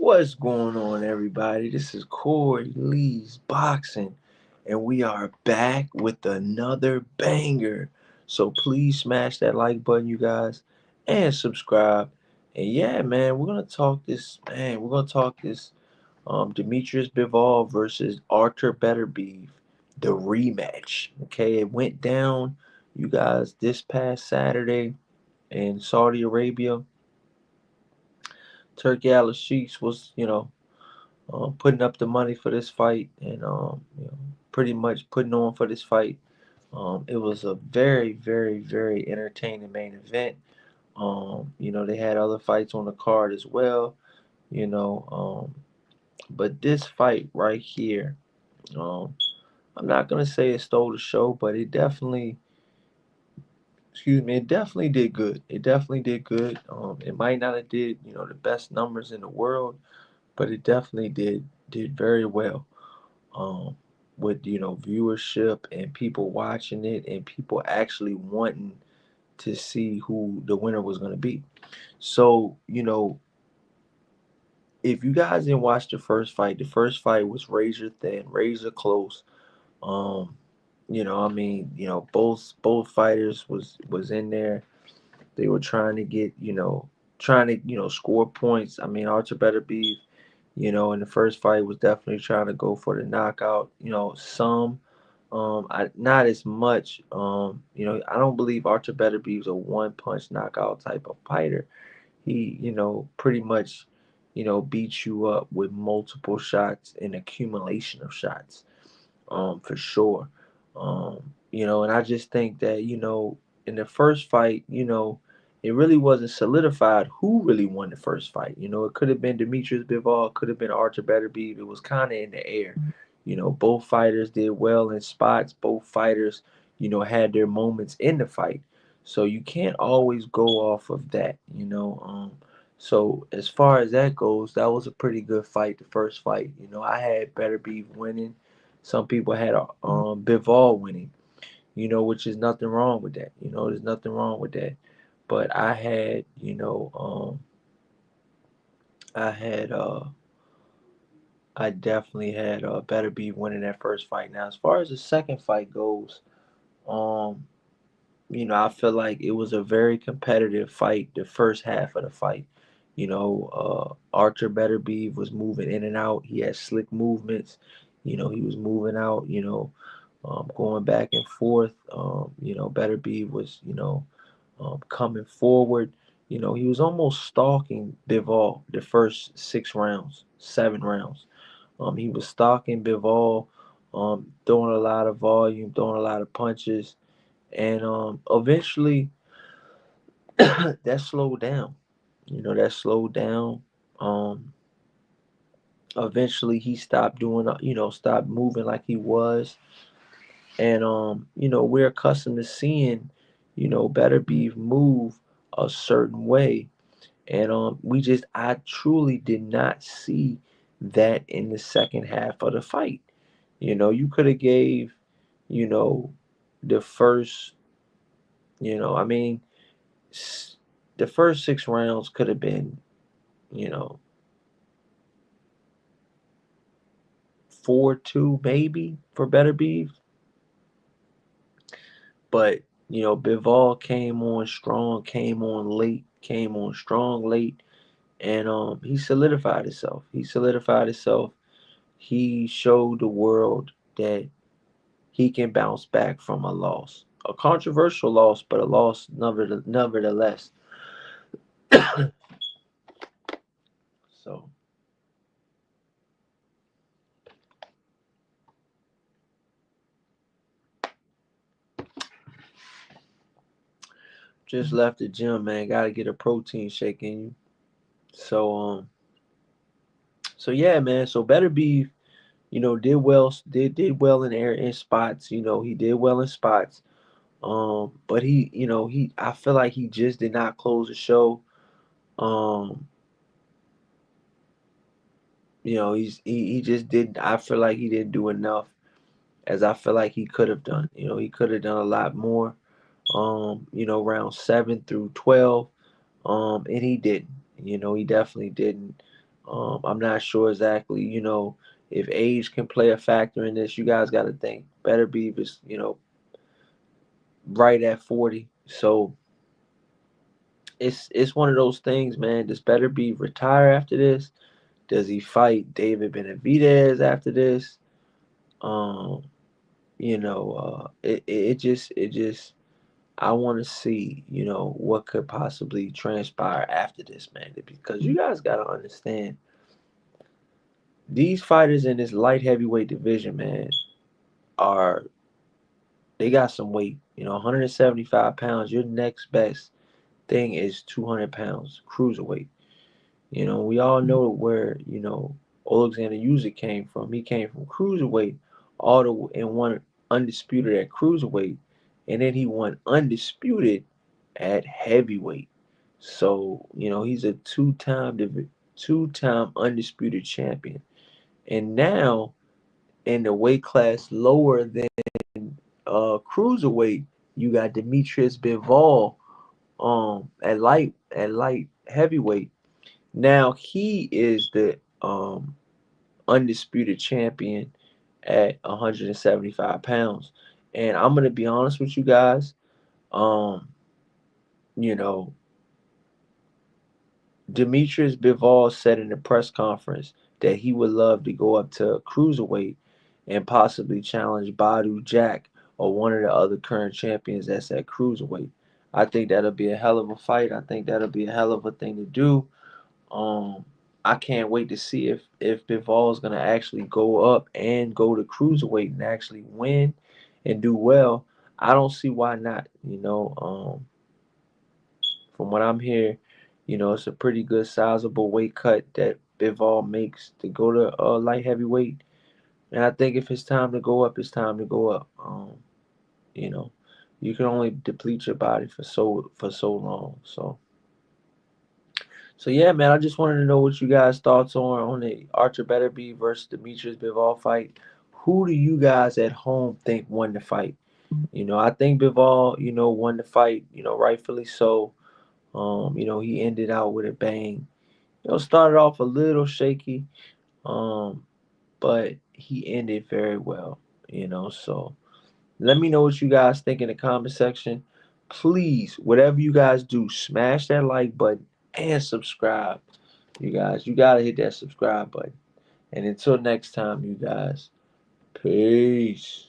What's going on, everybody? This is Corey Lee's Boxing, and we are back with another banger. So please smash that like button, you guys, and subscribe. And yeah, man, we're gonna talk this. Man, we're gonna talk this. Demetrius Bivol versus Arthur Beterbiev, the rematch. Okay, it went down, you guys, this past Saturday in Saudi Arabia. Turkey Al Sheikh was, putting up the money for this fight and pretty much putting on for this fight. It was a very, very, very entertaining main event. They had other fights on the card as well. You know, but this fight right here, um, I'm not gonna say it stole the show, but it definitely did good. It definitely did good. It might not have did the best numbers in the world, but it definitely did very well. um, with viewership and people watching it and people actually wanting to see who the winner was going to be. So if you guys didn't watch the first fight was razor thin, razor close. Um, both fighters was in there. They were trying to get trying to score points. I mean, Archer Beterbiev, in the first fight was definitely trying to go for the knockout. Some, not as much. I don't believe Archer Beterbiev's a one punch knockout type of fighter. He, pretty much, beats you up with multiple shots and accumulation of shots, for sure. And I just think that, in the first fight, it really wasn't solidified who really won the first fight. It could have been Demetrius Bivol, could have been Archer Beterbiev. It was kind of in the air. Both fighters did well in spots. Both fighters, had their moments in the fight. So you can't always go off of that. So as far as that goes, that was a pretty good fight, the first fight. I had Beterbiev winning. Some people had Bivol winning, which is nothing wrong with that. There's nothing wrong with that. But I had, I definitely had Beterbiev winning that first fight. Now, as far as the second fight goes, um, I feel like it was a very competitive fight. The first half of the fight, Archer Beterbiev was moving in and out. He had slick movements. He was moving out. Going back and forth. Beterbiev was, coming forward. He was almost stalking Bivol the first 6 rounds, 7 rounds. He was stalking Bivol, throwing a lot of volume, throwing a lot of punches, and eventually that slowed down. That slowed down. Um, Eventually he stopped doing, stopped moving like he was, and we're accustomed to seeing, Beterbiev move a certain way, and I truly did not see that in the second half of the fight. You could have gave, you know, the first, I mean, s- the first 6 rounds could have been, you know, 4-2 maybe for Beterbiev, but Bivol came on strong, came on late, came on strong late, and he solidified himself. He solidified himself. He showed the world that he can bounce back from a loss, a controversial loss, but a loss nevertheless. So just left the gym, man. Got to get a protein shake in you. So so yeah, man. So Beterbiev, did well in air in spots. He did well in spots. But I feel like he just did not close the show. Um, he just didn't. I feel like he didn't do enough as I feel like he could have done. He could have done a lot more. Round 7 through 12. And he didn't. He definitely didn't. I'm not sure exactly, if age can play a factor in this. You guys got to think. Beterbiev is, right at 40. So it's one of those things, man. Does Beterbiev retire after this? Does he fight David Benavidez after this? Um, it just I want to see, what could possibly transpire after this, man. Because you guys got to understand, these fighters in this light heavyweight division, man, are they got some weight. 175 pounds. Your next best thing is 200 pounds, cruiserweight. We all know where, Alexander Usyk came from. He came from cruiserweight all the and won undisputed at cruiserweight, and then he won undisputed at heavyweight. So, he's a two-time undisputed champion. And now in the weight class lower than cruiserweight, you got Demetrius Bivol at light heavyweight. Now he is the undisputed champion at 175 pounds. And I'm gonna be honest with you guys. Um, you know, Demetrius Bivol said in the press conference that he would love to go up to cruiserweight and possibly challenge Badu Jack or one of the other current champions that's at cruiserweight. I think that'll be a hell of a fight. I think that'll be a hell of a thing to do. Um, I can't wait to see if Bivol is gonna actually go up and go to cruiserweight and actually win and do well. I don't see why not. From what I'm hearing, it's a pretty good sizable weight cut that Bivol makes to go to light heavyweight. And I think if it's time to go up, it's time to go up. You know, you can only deplete your body for so long. So yeah, man, I just wanted to know what you guys' thoughts on the Archer Beterbiev versus Demetrius Bivol fight. Who do you guys at home think won the fight? I think Bivol, won the fight, rightfully so. He ended out with a bang. Started off a little shaky, um, but he ended very well. So let me know what you guys think in the comment section. Please, whatever you guys do, smash that like button and subscribe. You guys, you gotta hit that subscribe button. And until next time, you guys, peace.